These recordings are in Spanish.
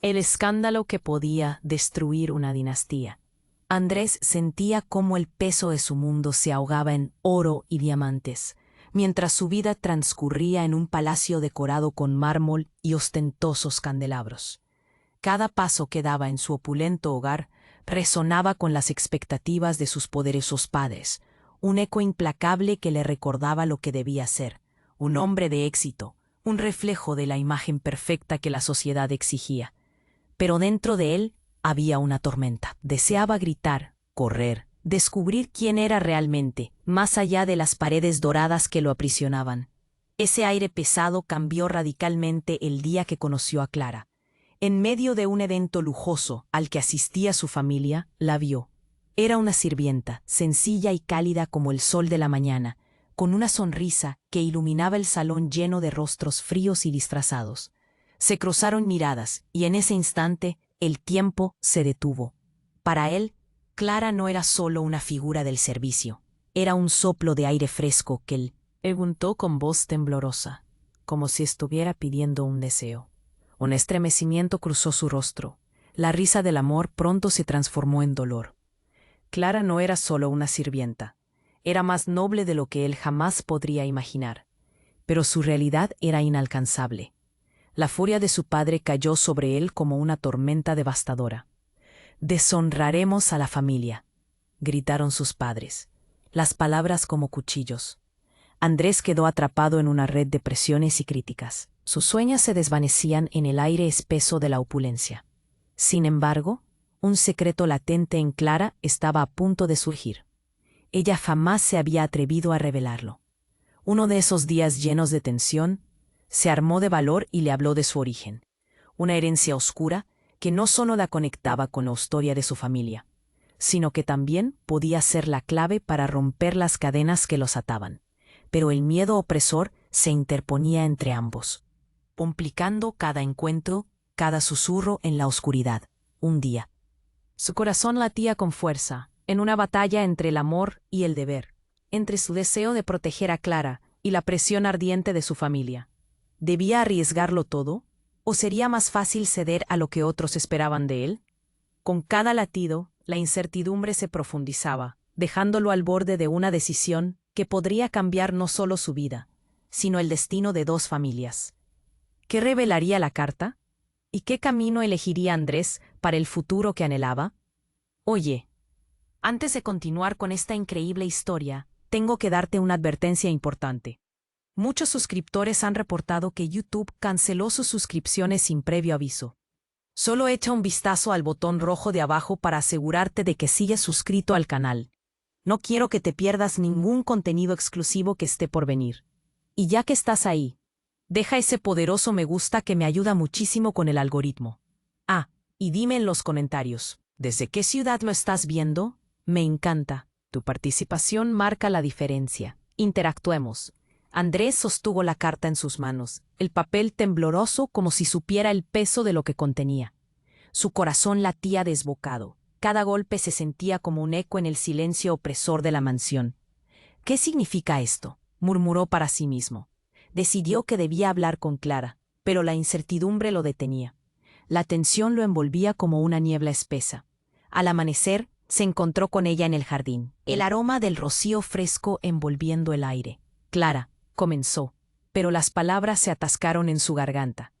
El escándalo que podía destruir una dinastía. Andrés sentía cómo el peso de su mundo se ahogaba en oro y diamantes, mientras su vida transcurría en un palacio decorado con mármol y ostentosos candelabros. Cada paso que daba en su opulento hogar resonaba con las expectativas de sus poderosos padres, un eco implacable que le recordaba lo que debía ser, un hombre de éxito, un reflejo de la imagen perfecta que la sociedad exigía. Pero dentro de él había una tormenta. Deseaba gritar, correr, descubrir quién era realmente, más allá de las paredes doradas que lo aprisionaban. Ese aire pesado cambió radicalmente el día que conoció a Clara. En medio de un evento lujoso al que asistía su familia, la vio. Era una sirvienta, sencilla y cálida como el sol de la mañana, con una sonrisa que iluminaba el salón lleno de rostros fríos y disfrazados. Se cruzaron miradas, y en ese instante el tiempo se detuvo. Para él, Clara no era solo una figura del servicio, era un soplo de aire fresco que él preguntó con voz temblorosa, como si estuviera pidiendo un deseo. Un estremecimiento cruzó su rostro. La risa del amor pronto se transformó en dolor. Clara no era solo una sirvienta, era más noble de lo que él jamás podría imaginar. Pero su realidad era inalcanzable. La furia de su padre cayó sobre él como una tormenta devastadora. «Deshonraremos a la familia», gritaron sus padres, las palabras como cuchillos. Andrés quedó atrapado en una red de presiones y críticas. Sus sueños se desvanecían en el aire espeso de la opulencia. Sin embargo, un secreto latente en Clara estaba a punto de surgir. Ella jamás se había atrevido a revelarlo. Uno de esos días llenos de tensión, se armó de valor y le habló de su origen, una herencia oscura que no solo la conectaba con la historia de su familia, sino que también podía ser la clave para romper las cadenas que los ataban. Pero el miedo opresor se interponía entre ambos, complicando cada encuentro, cada susurro en la oscuridad. Un día, su corazón latía con fuerza, en una batalla entre el amor y el deber, entre su deseo de proteger a Clara y la presión ardiente de su familia. ¿Debía arriesgarlo todo? ¿O sería más fácil ceder a lo que otros esperaban de él? Con cada latido, la incertidumbre se profundizaba, dejándolo al borde de una decisión que podría cambiar no solo su vida, sino el destino de dos familias. ¿Qué revelaría la carta? ¿Y qué camino elegiría Andrés para el futuro que anhelaba? Oye, antes de continuar con esta increíble historia, tengo que darte una advertencia importante. Muchos suscriptores han reportado que YouTube canceló sus suscripciones sin previo aviso. Solo echa un vistazo al botón rojo de abajo para asegurarte de que sigues suscrito al canal. No quiero que te pierdas ningún contenido exclusivo que esté por venir. Y ya que estás ahí, deja ese poderoso me gusta que me ayuda muchísimo con el algoritmo. Ah, y dime en los comentarios, ¿desde qué ciudad lo estás viendo? Me encanta. Tu participación marca la diferencia. Interactuemos. Andrés sostuvo la carta en sus manos, el papel tembloroso como si supiera el peso de lo que contenía. Su corazón latía desbocado. Cada golpe se sentía como un eco en el silencio opresor de la mansión. «¿Qué significa esto?», murmuró para sí mismo. Decidió que debía hablar con Clara, pero la incertidumbre lo detenía. La tensión lo envolvía como una niebla espesa. Al amanecer, se encontró con ella en el jardín, el aroma del rocío fresco envolviendo el aire. «Clara», comenzó, pero las palabras se atascaron en su garganta.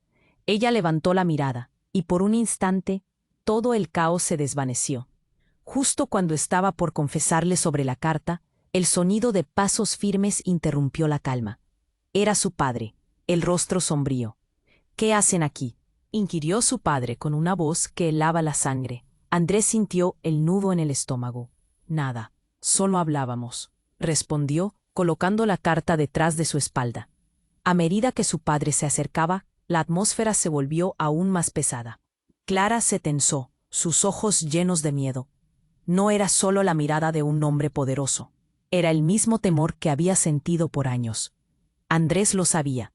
Ella levantó la mirada, y por un instante, todo el caos se desvaneció. Justo cuando estaba por confesarle sobre la carta, el sonido de pasos firmes interrumpió la calma. Era su padre, el rostro sombrío. «¿Qué hacen aquí?», inquirió su padre con una voz que helaba la sangre. Andrés sintió el nudo en el estómago. «Nada, solo hablábamos», respondió, colocando la carta detrás de su espalda. A medida que su padre se acercaba, la atmósfera se volvió aún más pesada. Clara se tensó, sus ojos llenos de miedo. No era solo la mirada de un hombre poderoso, era el mismo temor que había sentido por años. Andrés lo sabía.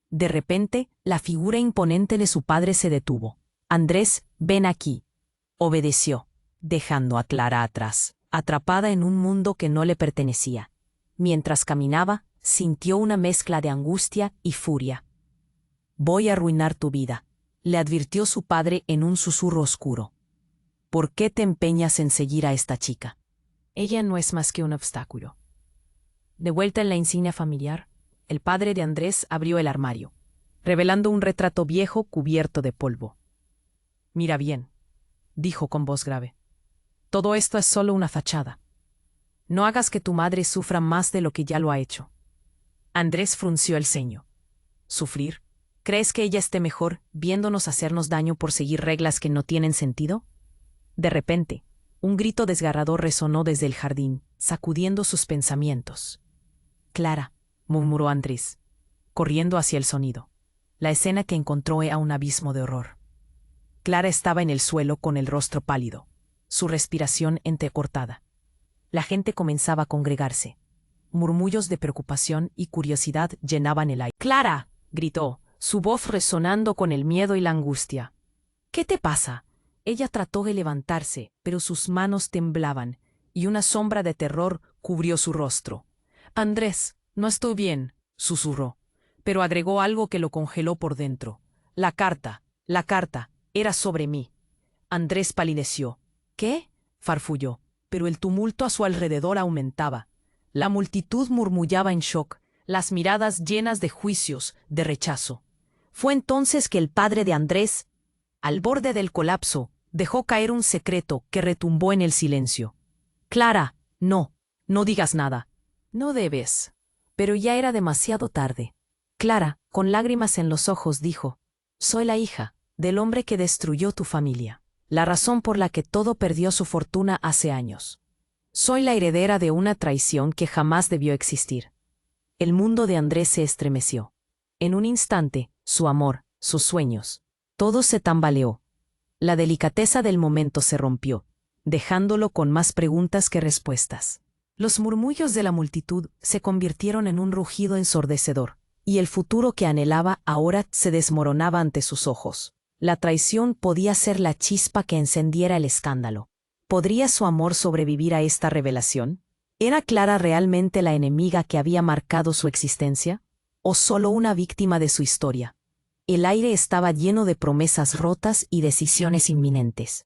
De repente, la figura imponente de su padre se detuvo. «Andrés, ven aquí». Obedeció, dejando a Clara atrás, atrapada en un mundo que no le pertenecía. Mientras caminaba, sintió una mezcla de angustia y furia. «Voy a arruinar tu vida», le advirtió su padre en un susurro oscuro. ¿Por qué te empeñas en seguir a esta chica? Ella no es más que un obstáculo. De vuelta en la insignia familiar, el padre de Andrés abrió el armario, revelando un retrato viejo cubierto de polvo. Mira bien, dijo con voz grave. Todo esto es solo una fachada. No hagas que tu madre sufra más de lo que ya lo ha hecho. Andrés frunció el ceño. ¿Sufrir? ¿Crees que ella esté mejor viéndonos hacernos daño por seguir reglas que no tienen sentido? De repente, un grito desgarrador resonó desde el jardín, sacudiendo sus pensamientos. Clara, murmuró Andrés, corriendo hacia el sonido. La escena que encontró era un abismo de horror. Clara estaba en el suelo con el rostro pálido, su respiración entrecortada. La gente comenzaba a congregarse. Murmullos de preocupación y curiosidad llenaban el aire. ¡Clara! Gritó, su voz resonando con el miedo y la angustia. ¿Qué te pasa? Ella trató de levantarse, pero sus manos temblaban, y una sombra de terror cubrió su rostro. Andrés, no estoy bien, susurró, pero agregó algo que lo congeló por dentro. La carta, era sobre mí. Andrés palideció. ¿Qué? Farfulló, pero el tumulto a su alrededor aumentaba. La multitud murmullaba en shock, las miradas llenas de juicios, de rechazo. Fue entonces que el padre de Andrés, al borde del colapso, dejó caer un secreto que retumbó en el silencio. Clara, no digas nada. No debes. Pero ya era demasiado tarde. Clara, con lágrimas en los ojos, dijo, soy la hija del hombre que destruyó tu familia, la razón por la que todo perdió su fortuna hace años. Soy la heredera de una traición que jamás debió existir. El mundo de Andrés se estremeció. En un instante, su amor, sus sueños, todo se tambaleó. La delicadeza del momento se rompió, dejándolo con más preguntas que respuestas. Los murmullos de la multitud se convirtieron en un rugido ensordecedor, y el futuro que anhelaba ahora se desmoronaba ante sus ojos. La traición podía ser la chispa que encendiera el escándalo. ¿Podría su amor sobrevivir a esta revelación? ¿Era Clara realmente la enemiga que había marcado su existencia? ¿O solo una víctima de su historia? El aire estaba lleno de promesas rotas y decisiones inminentes.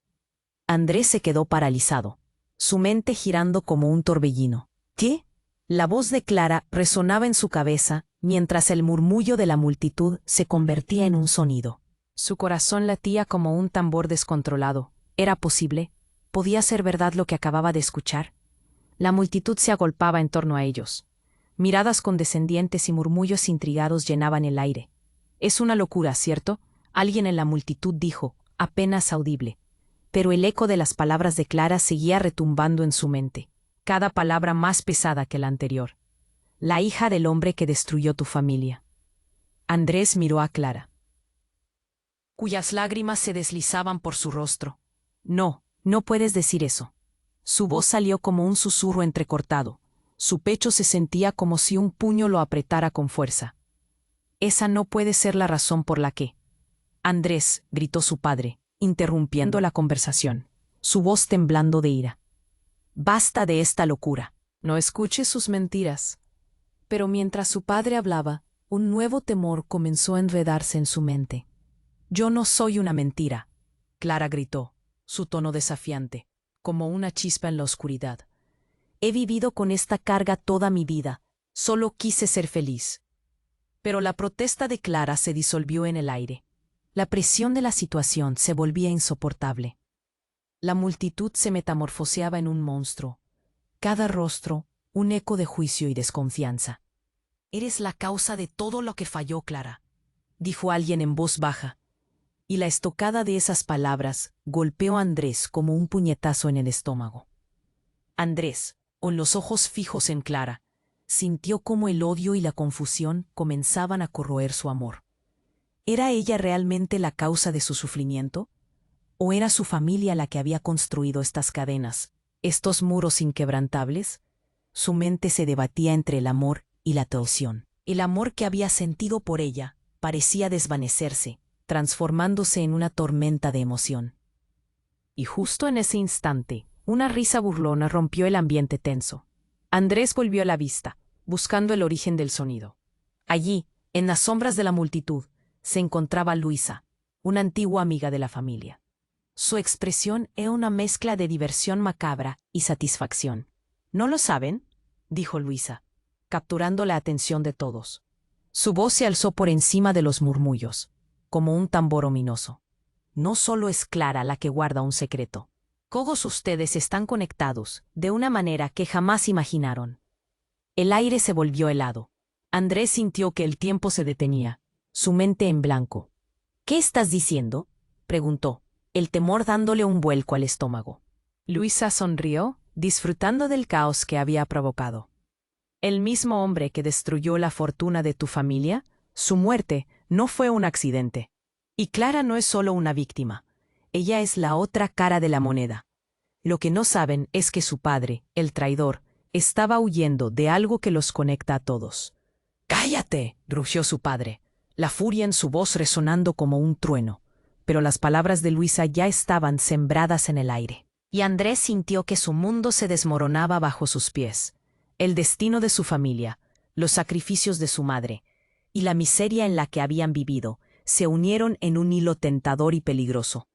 Andrés se quedó paralizado, su mente girando como un torbellino. ¿Qué? La voz de Clara resonaba en su cabeza, mientras el murmullo de la multitud se convertía en un sonido. Su corazón latía como un tambor descontrolado. ¿Era posible? ¿Podía ser verdad lo que acababa de escuchar? La multitud se agolpaba en torno a ellos. Miradas condescendientes y murmullos intrigados llenaban el aire. Es una locura, ¿cierto? Alguien en la multitud dijo, apenas audible. Pero el eco de las palabras de Clara seguía retumbando en su mente, cada palabra más pesada que la anterior. La hija del hombre que destruyó tu familia. Andrés miró a Clara, cuyas lágrimas se deslizaban por su rostro. No puedes decir eso. Su voz salió como un susurro entrecortado. Su pecho se sentía como si un puño lo apretara con fuerza. Esa no puede ser la razón por la que. Andrés, gritó su padre, interrumpiendo la conversación, su voz temblando de ira. Basta de esta locura. No escuches sus mentiras. Pero mientras su padre hablaba, un nuevo temor comenzó a enredarse en su mente. Yo no soy una mentira, Clara gritó, su tono desafiante, como una chispa en la oscuridad. He vivido con esta carga toda mi vida, solo quise ser feliz. Pero la protesta de Clara se disolvió en el aire. La presión de la situación se volvía insoportable. La multitud se metamorfoseaba en un monstruo. Cada rostro, un eco de juicio y desconfianza. Eres la causa de todo lo que falló, Clara, dijo alguien en voz baja. Y la estocada de esas palabras golpeó a Andrés como un puñetazo en el estómago. Andrés, con los ojos fijos en Clara, sintió cómo el odio y la confusión comenzaban a corroer su amor. ¿Era ella realmente la causa de su sufrimiento? ¿O era su familia la que había construido estas cadenas, estos muros inquebrantables? Su mente se debatía entre el amor y la traición. El amor que había sentido por ella parecía desvanecerse, transformándose en una tormenta de emoción. Y justo en ese instante, una risa burlona rompió el ambiente tenso. Andrés volvió la vista, buscando el origen del sonido. Allí, en las sombras de la multitud, se encontraba Luisa, una antigua amiga de la familia. Su expresión era una mezcla de diversión macabra y satisfacción. ¿No lo saben?, dijo Luisa, capturando la atención de todos. Su voz se alzó por encima de los murmullos, como un tambor ominoso. No solo es Clara la que guarda un secreto. Todos ustedes están conectados de una manera que jamás imaginaron. El aire se volvió helado. Andrés sintió que el tiempo se detenía, su mente en blanco. ¿Qué estás diciendo?, preguntó, el temor dándole un vuelco al estómago. Luisa sonrió, disfrutando del caos que había provocado. El mismo hombre que destruyó la fortuna de tu familia, su muerte no fue un accidente. Y Clara no es solo una víctima. Ella es la otra cara de la moneda. Lo que no saben es que su padre, el traidor, estaba huyendo de algo que los conecta a todos. ¡Cállate!, rugió su padre, la furia en su voz resonando como un trueno. Pero las palabras de Luisa ya estaban sembradas en el aire. Y Andrés sintió que su mundo se desmoronaba bajo sus pies. El destino de su familia, los sacrificios de su madre y la miseria en la que habían vivido se unieron en un hilo tentador y peligroso.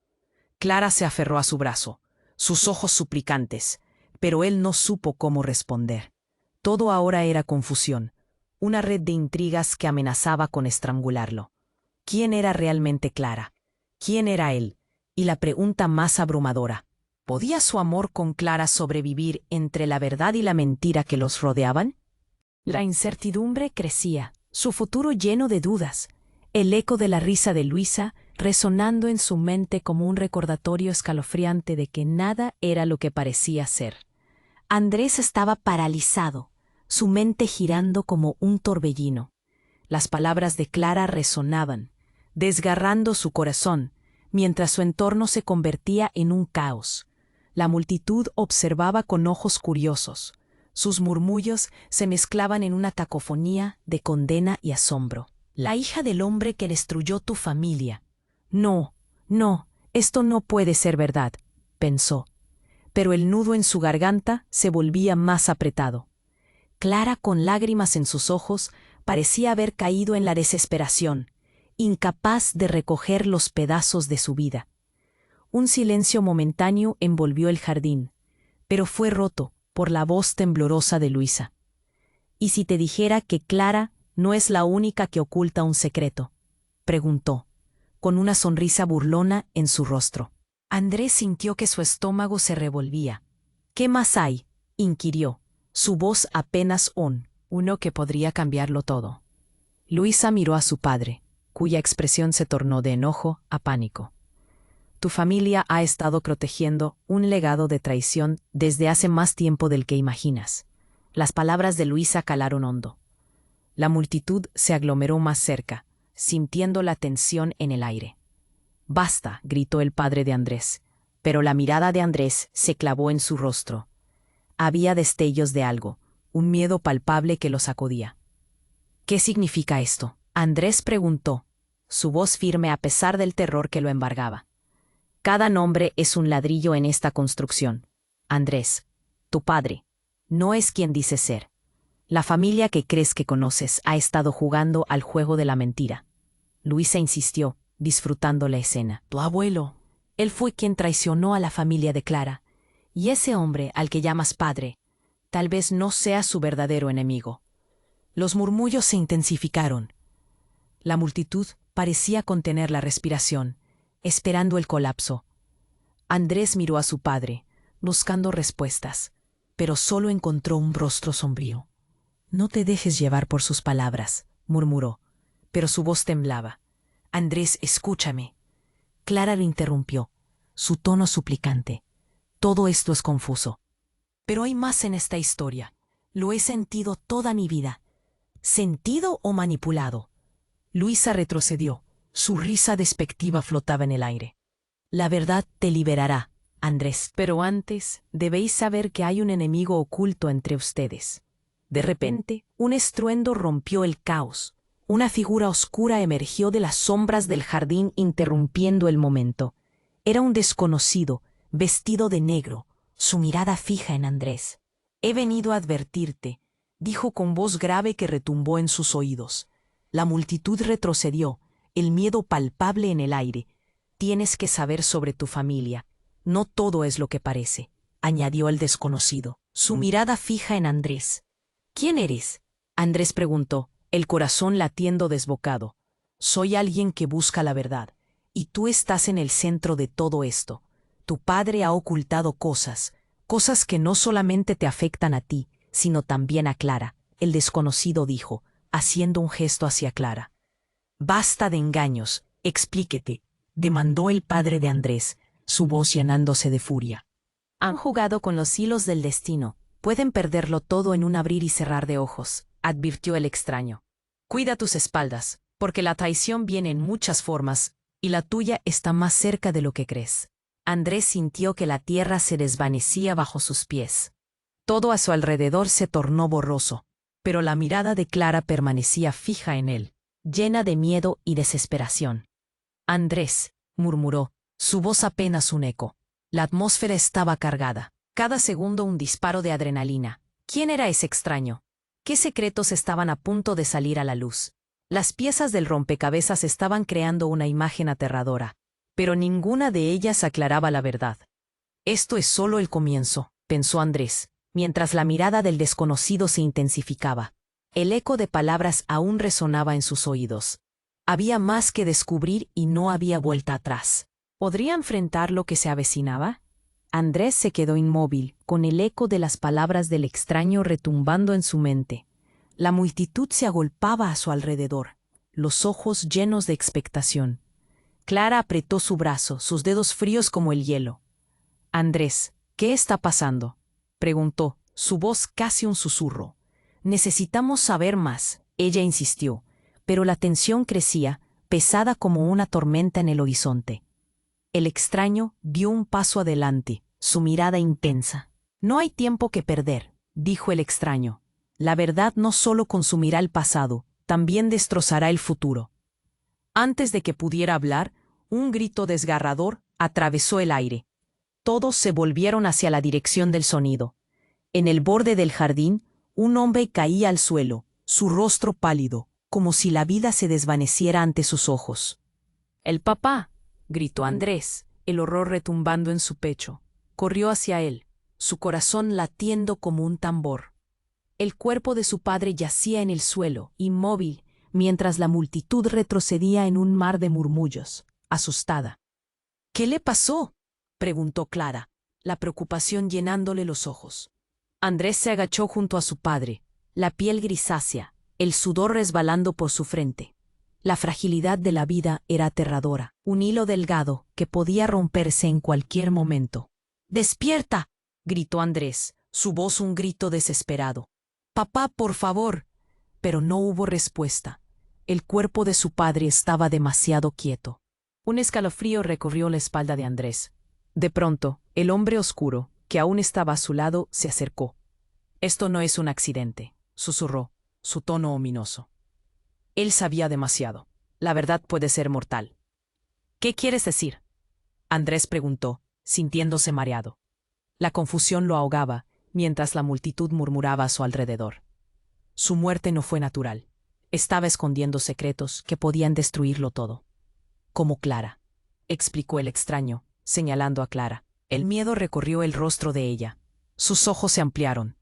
Clara se aferró a su brazo, sus ojos suplicantes, pero él no supo cómo responder. Todo ahora era confusión, una red de intrigas que amenazaba con estrangularlo. ¿Quién era realmente Clara? ¿Quién era él? Y la pregunta más abrumadora: ¿podía su amor con Clara sobrevivir entre la verdad y la mentira que los rodeaban? La incertidumbre crecía, su futuro lleno de dudas, el eco de la risa de Luisa resonando en su mente como un recordatorio escalofriante de que nada era lo que parecía ser. Andrés estaba paralizado, su mente girando como un torbellino. Las palabras de Clara resonaban, desgarrando su corazón, mientras su entorno se convertía en un caos. La multitud observaba con ojos curiosos. Sus murmullos se mezclaban en una cacofonía de condena y asombro. La hija del hombre que destruyó tu familia. No, no, esto no puede ser verdad, pensó. Pero el nudo en su garganta se volvía más apretado. Clara, con lágrimas en sus ojos, parecía haber caído en la desesperación, incapaz de recoger los pedazos de su vida. Un silencio momentáneo envolvió el jardín, pero fue roto por la voz temblorosa de Luisa. ¿Y si te dijera que Clara no es la única que oculta un secreto?, preguntó, con una sonrisa burlona en su rostro. Andrés sintió que su estómago se revolvía. ¿Qué más hay?, inquirió, su voz apenas uno que podría cambiarlo todo. Luisa miró a su padre, cuya expresión se tornó de enojo a pánico. Tu familia ha estado protegiendo un legado de traición desde hace más tiempo del que imaginas. Las palabras de Luisa calaron hondo. La multitud se aglomeró más cerca, sintiendo la tensión en el aire. «Basta», gritó el padre de Andrés, pero la mirada de Andrés se clavó en su rostro. Había destellos de algo, un miedo palpable que lo sacudía. «¿Qué significa esto?», Andrés preguntó, su voz firme a pesar del terror que lo embargaba. «Cada nombre es un ladrillo en esta construcción. Andrés, tu padre, no es quien dice ser. La familia que crees que conoces ha estado jugando al juego de la mentira». Luisa insistió, disfrutando la escena. «Tu abuelo, él fue quien traicionó a la familia de Clara, y ese hombre al que llamas padre, tal vez no sea su verdadero enemigo». Los murmullos se intensificaron. La multitud parecía contener la respiración, esperando el colapso. Andrés miró a su padre, buscando respuestas, pero solo encontró un rostro sombrío. «No te dejes llevar por sus palabras», murmuró, pero su voz temblaba. «Andrés, escúchame». Clara lo interrumpió, su tono suplicante. «Todo esto es confuso. Pero hay más en esta historia. Lo he sentido toda mi vida». ¿Sentido o manipulado? Luisa retrocedió. Su risa despectiva flotaba en el aire. «La verdad te liberará, Andrés. Pero antes debéis saber que hay un enemigo oculto entre ustedes». De repente, un estruendo rompió el caos. Una figura oscura emergió de las sombras del jardín interrumpiendo el momento. Era un desconocido, vestido de negro, su mirada fija en Andrés. «He venido a advertirte», dijo con voz grave que retumbó en sus oídos. La multitud retrocedió, el miedo palpable en el aire, tienes que saber sobre tu familia. No todo es lo que parece, añadió el desconocido, su mirada fija en Andrés. ¿Quién eres? Andrés preguntó, el corazón latiendo desbocado. Soy alguien que busca la verdad, y tú estás en el centro de todo esto. Tu padre ha ocultado cosas que no solamente te afectan a ti, sino también a Clara, el desconocido dijo, haciendo un gesto hacia Clara. Basta de engaños, explíquete, demandó el padre de Andrés, su voz llenándose de furia. Han jugado con los hilos del destino, pueden perderlo todo en un abrir y cerrar de ojos, advirtió el extraño. Cuida tus espaldas, porque la traición viene en muchas formas, y la tuya está más cerca de lo que crees. Andrés sintió que la tierra se desvanecía bajo sus pies. Todo a su alrededor se tornó borroso, pero la mirada de Clara permanecía fija en él, llena de miedo y desesperación. Andrés, murmuró, su voz apenas un eco. La atmósfera estaba cargada, cada segundo un disparo de adrenalina. ¿Quién era ese extraño? ¿Qué secretos estaban a punto de salir a la luz? Las piezas del rompecabezas estaban creando una imagen aterradora, pero ninguna de ellas aclaraba la verdad. Esto es solo el comienzo, pensó Andrés, mientras la mirada del desconocido se intensificaba. El eco de palabras aún resonaba en sus oídos. Había más que descubrir y no había vuelta atrás. ¿Podría enfrentar lo que se avecinaba? Andrés se quedó inmóvil, con el eco de las palabras del extraño retumbando en su mente. La multitud se agolpaba a su alrededor, los ojos llenos de expectación. Clara apretó su brazo, sus dedos fríos como el hielo. Andrés, ¿qué está pasando?, preguntó, su voz casi un susurro. Necesitamos saber más, ella insistió, pero la tensión crecía, pesada como una tormenta en el horizonte. El extraño dio un paso adelante, su mirada intensa. No hay tiempo que perder, dijo el extraño. La verdad no solo consumirá el pasado, también destrozará el futuro. Antes de que pudiera hablar, un grito desgarrador atravesó el aire. Todos se volvieron hacia la dirección del sonido. En el borde del jardín, un hombre caía al suelo, su rostro pálido, como si la vida se desvaneciera ante sus ojos. «¡El papá!», gritó Andrés, el horror retumbando en su pecho. Corrió hacia él, su corazón latiendo como un tambor. El cuerpo de su padre yacía en el suelo, inmóvil, mientras la multitud retrocedía en un mar de murmullos, asustada. «¿Qué le pasó?», preguntó Clara, la preocupación llenándole los ojos. Andrés se agachó junto a su padre, la piel grisácea, el sudor resbalando por su frente. La fragilidad de la vida era aterradora, un hilo delgado que podía romperse en cualquier momento. «¡Despierta!», gritó Andrés, su voz un grito desesperado. «Papá, por favor». Pero no hubo respuesta. El cuerpo de su padre estaba demasiado quieto. Un escalofrío recorrió la espalda de Andrés. De pronto, el hombre oscuro, que aún estaba a su lado, se acercó. «Esto no es un accidente», susurró, su tono ominoso. Él sabía demasiado. La verdad puede ser mortal. «¿Qué quieres decir?», Andrés preguntó, sintiéndose mareado. La confusión lo ahogaba, mientras la multitud murmuraba a su alrededor. Su muerte no fue natural. Estaba escondiendo secretos que podían destruirlo todo. «Como Clara», explicó el extraño, señalando a Clara. El miedo recorrió el rostro de ella. Sus ojos se ampliaron.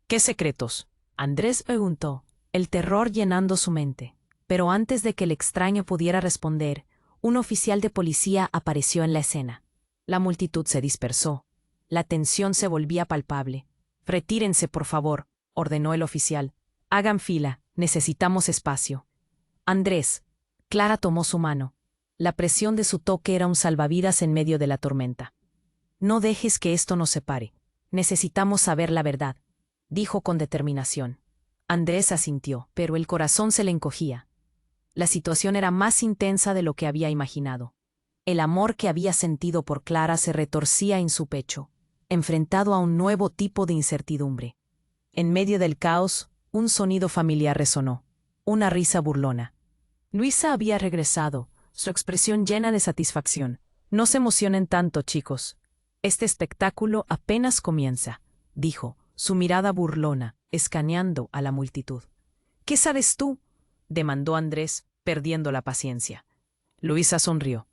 «¿Qué secretos?», Andrés preguntó, el terror llenando su mente. Pero antes de que el extraño pudiera responder, un oficial de policía apareció en la escena. La multitud se dispersó. La tensión se volvía palpable. «Retírense, por favor», ordenó el oficial. «Hagan fila, necesitamos espacio». «Andrés», Clara tomó su mano. La presión de su toque era un salvavidas en medio de la tormenta. «No dejes que esto nos separe. Necesitamos saber la verdad», dijo con determinación. Andrés asintió, pero el corazón se le encogía. La situación era más intensa de lo que había imaginado. El amor que había sentido por Clara se retorcía en su pecho, enfrentado a un nuevo tipo de incertidumbre. En medio del caos, un sonido familiar resonó, una risa burlona. Luisa había regresado, su expresión llena de satisfacción. «No se emocionen tanto, chicos. Este espectáculo apenas comienza», dijo, su mirada burlona, escaneando a la multitud. «¿Qué sabes tú?», demandó Andrés, perdiendo la paciencia. Luisa sonrió.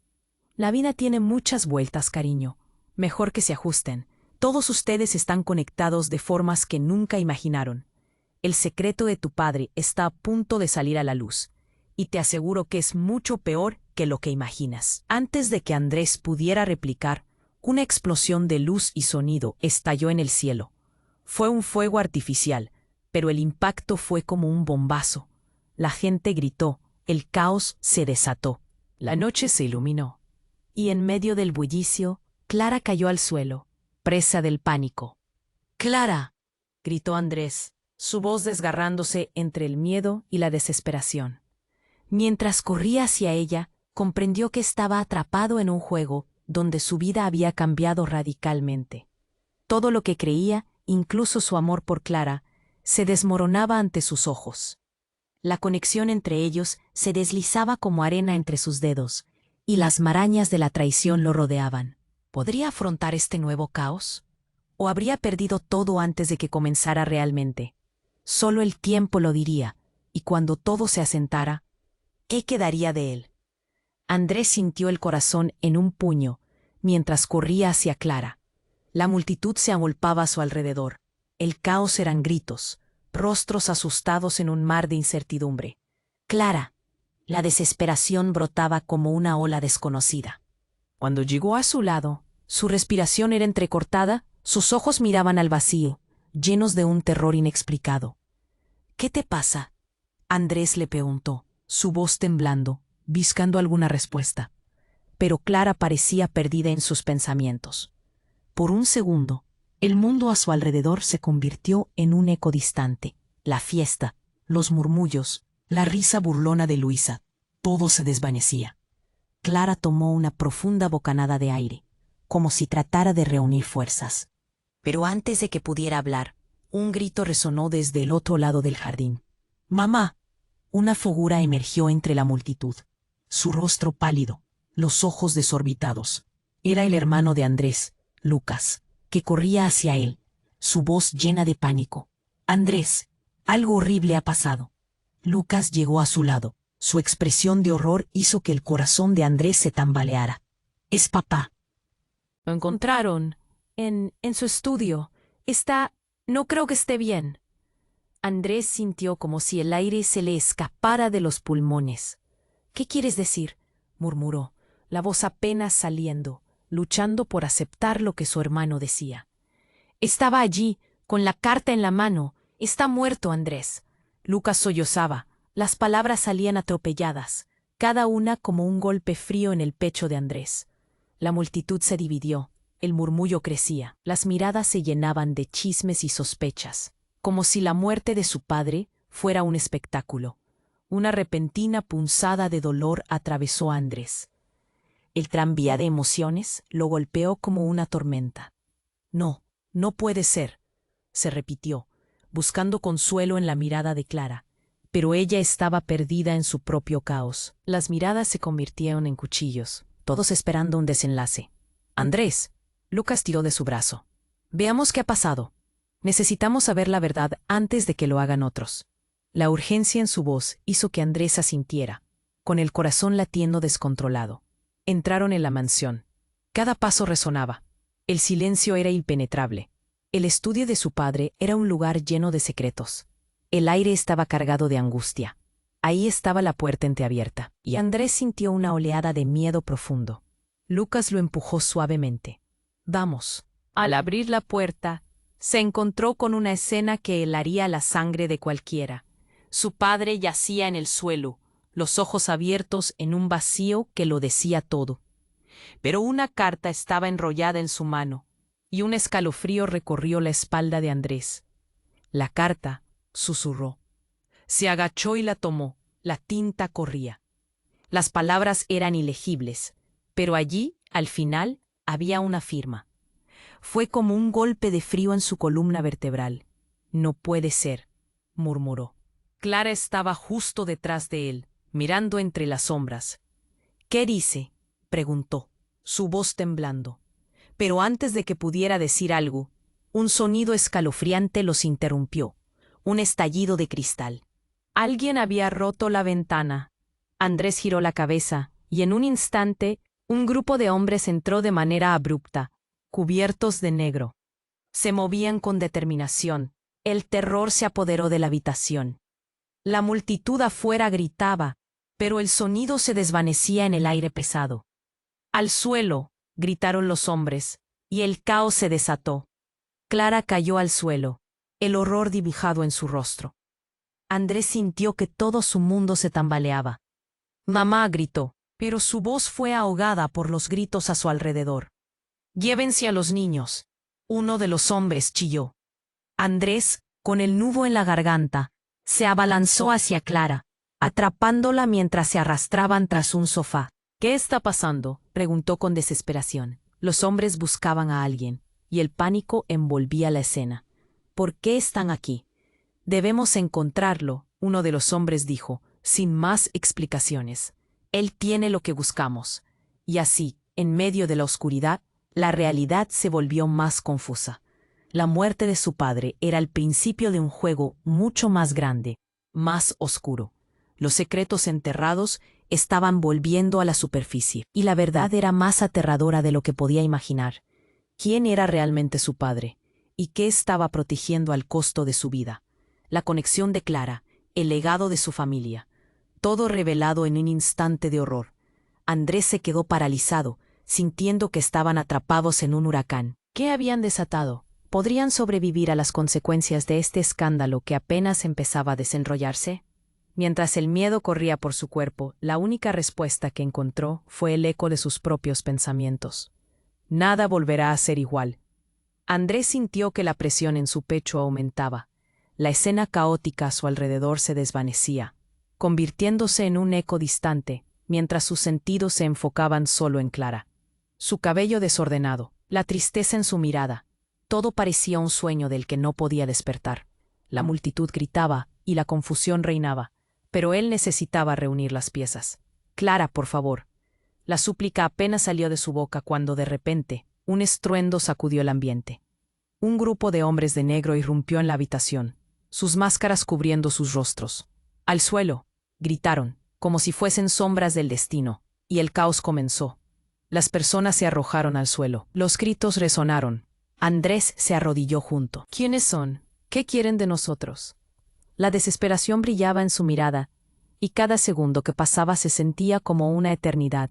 La vida tiene muchas vueltas, cariño. Mejor que se ajusten. Todos ustedes están conectados de formas que nunca imaginaron. El secreto de tu padre está a punto de salir a la luz, y te aseguro que es mucho peor que lo que imaginas. Antes de que Andrés pudiera replicar, una explosión de luz y sonido estalló en el cielo. Fue un fuego artificial, pero el impacto fue como un bombazo. La gente gritó, el caos se desató. La noche se iluminó, y en medio del bullicio, Clara cayó al suelo, presa del pánico. ¡Clara!, gritó Andrés, su voz desgarrándose entre el miedo y la desesperación. Mientras corría hacia ella, comprendió que estaba atrapado en un juego donde su vida había cambiado radicalmente. Todo lo que creía, incluso su amor por Clara, se desmoronaba ante sus ojos. La conexión entre ellos se deslizaba como arena entre sus dedos, y las marañas de la traición lo rodeaban. ¿Podría afrontar este nuevo caos? ¿O habría perdido todo antes de que comenzara realmente? Solo el tiempo lo diría, y cuando todo se asentara, ¿qué quedaría de él? Andrés sintió el corazón en un puño mientras corría hacia Clara. La multitud se agolpaba a su alrededor. El caos eran gritos, rostros asustados en un mar de incertidumbre. Clara. La desesperación brotaba como una ola desconocida. Cuando llegó a su lado, su respiración era entrecortada, sus ojos miraban al vacío, llenos de un terror inexplicado. ¿Qué te pasa?, Andrés le preguntó, su voz temblando, buscando alguna respuesta. Pero Clara parecía perdida en sus pensamientos. Por un segundo, el mundo a su alrededor se convirtió en un eco distante. La fiesta, los murmullos, la risa burlona de Luisa, todo se desvanecía. Clara tomó una profunda bocanada de aire, como si tratara de reunir fuerzas. Pero antes de que pudiera hablar, un grito resonó desde el otro lado del jardín. ¡Mamá! Una figura emergió entre la multitud. Su rostro pálido, los ojos desorbitados. Era el hermano de Andrés, Lucas, que corría hacia él, su voz llena de pánico. Andrés, algo horrible ha pasado. Lucas llegó a su lado. Su expresión de horror hizo que el corazón de Andrés se tambaleara. Es papá. Lo encontraron en su estudio. No creo que esté bien. Andrés sintió como si el aire se le escapara de los pulmones. ¿Qué quieres decir?, murmuró, la voz apenas saliendo, luchando por aceptar lo que su hermano decía. Estaba allí, con la carta en la mano. Está muerto, Andrés. Lucas sollozaba. Las palabras salían atropelladas, cada una como un golpe frío en el pecho de Andrés. La multitud se dividió, el murmullo crecía, las miradas se llenaban de chismes y sospechas, como si la muerte de su padre fuera un espectáculo. Una repentina punzada de dolor atravesó a Andrés. El tranvía de emociones lo golpeó como una tormenta. No, no puede ser, se repitió, buscando consuelo en la mirada de Clara. Pero ella estaba perdida en su propio caos. Las miradas se convirtieron en cuchillos, todos esperando un desenlace. Andrés, Lucas tiró de su brazo. Veamos qué ha pasado. Necesitamos saber la verdad antes de que lo hagan otros. La urgencia en su voz hizo que Andrés asintiera, con el corazón latiendo descontrolado. Entraron en la mansión. Cada paso resonaba. El silencio era impenetrable. El estudio de su padre era un lugar lleno de secretos. El aire estaba cargado de angustia. Ahí estaba la puerta entreabierta, y Andrés sintió una oleada de miedo profundo. Lucas lo empujó suavemente. Vamos. Al abrir la puerta, se encontró con una escena que helaría la sangre de cualquiera. Su padre yacía en el suelo, los ojos abiertos en un vacío que lo decía todo. Pero una carta estaba enrollada en su mano, y un escalofrío recorrió la espalda de Andrés. La carta, susurró. Se agachó y la tomó. La tinta corría. Las palabras eran ilegibles, pero allí, al final, había una firma. Fue como un golpe de frío en su columna vertebral. No puede ser, murmuró. Clara estaba justo detrás de él, mirando entre las sombras. ¿Qué dice?, preguntó, su voz temblando. Pero antes de que pudiera decir algo, un sonido escalofriante los interrumpió. Un estallido de cristal. Alguien había roto la ventana. Andrés giró la cabeza, y en un instante Un grupo de hombres entró de manera abrupta, cubiertos de negro. Se movían con determinación. El terror se apoderó de la habitación. La multitud afuera gritaba, pero el sonido se desvanecía en el aire pesado. «¡Al suelo!», gritaron los hombres, y el caos se desató. Clara cayó al suelo, el horror dibujado en su rostro. Andrés sintió que todo su mundo se tambaleaba. «¡Mamá!», gritó, pero su voz fue ahogada por los gritos a su alrededor. «¡Llévense a los niños!», uno de los hombres chilló. Andrés, con el nudo en la garganta, se abalanzó hacia Clara, atrapándola mientras se arrastraban tras un sofá. «¿Qué está pasando?», preguntó con desesperación. Los hombres buscaban a alguien, y el pánico envolvía la escena. «¿Por qué están aquí?». «Debemos encontrarlo», uno de los hombres dijo, sin más explicaciones. «Él tiene lo que buscamos». Y así, en medio de la oscuridad, la realidad se volvió más confusa. La muerte de su padre era el principio de un juego mucho más grande, más oscuro. Los secretos enterrados estaban volviendo a la superficie, y la verdad era más aterradora de lo que podía imaginar. ¿Quién era realmente su padre? ¿Y qué estaba protegiendo al costo de su vida? La conexión de Clara, el legado de su familia. Todo revelado en un instante de horror. Andrés se quedó paralizado, sintiendo que estaban atrapados en un huracán. ¿Qué habían desatado? ¿Podrían sobrevivir a las consecuencias de este escándalo que apenas empezaba a desenrollarse? Mientras el miedo corría por su cuerpo, la única respuesta que encontró fue el eco de sus propios pensamientos. Nada volverá a ser igual. Andrés sintió que la presión en su pecho aumentaba. La escena caótica a su alrededor se desvanecía, convirtiéndose en un eco distante, mientras sus sentidos se enfocaban solo en Clara. Su cabello desordenado, la tristeza en su mirada, todo parecía un sueño del que no podía despertar. La multitud gritaba y la confusión reinaba, pero él necesitaba reunir las piezas. «Clara, por favor». La súplica apenas salió de su boca cuando de repente un estruendo sacudió el ambiente. Un grupo de hombres de negro irrumpió en la habitación, sus máscaras cubriendo sus rostros. «¡Al suelo!», gritaron, como si fuesen sombras del destino, y el caos comenzó. Las personas se arrojaron al suelo. Los gritos resonaron. Andrés se arrodilló junto. «¿Quiénes son? ¿Qué quieren de nosotros?». La desesperación brillaba en su mirada, y cada segundo que pasaba se sentía como una eternidad.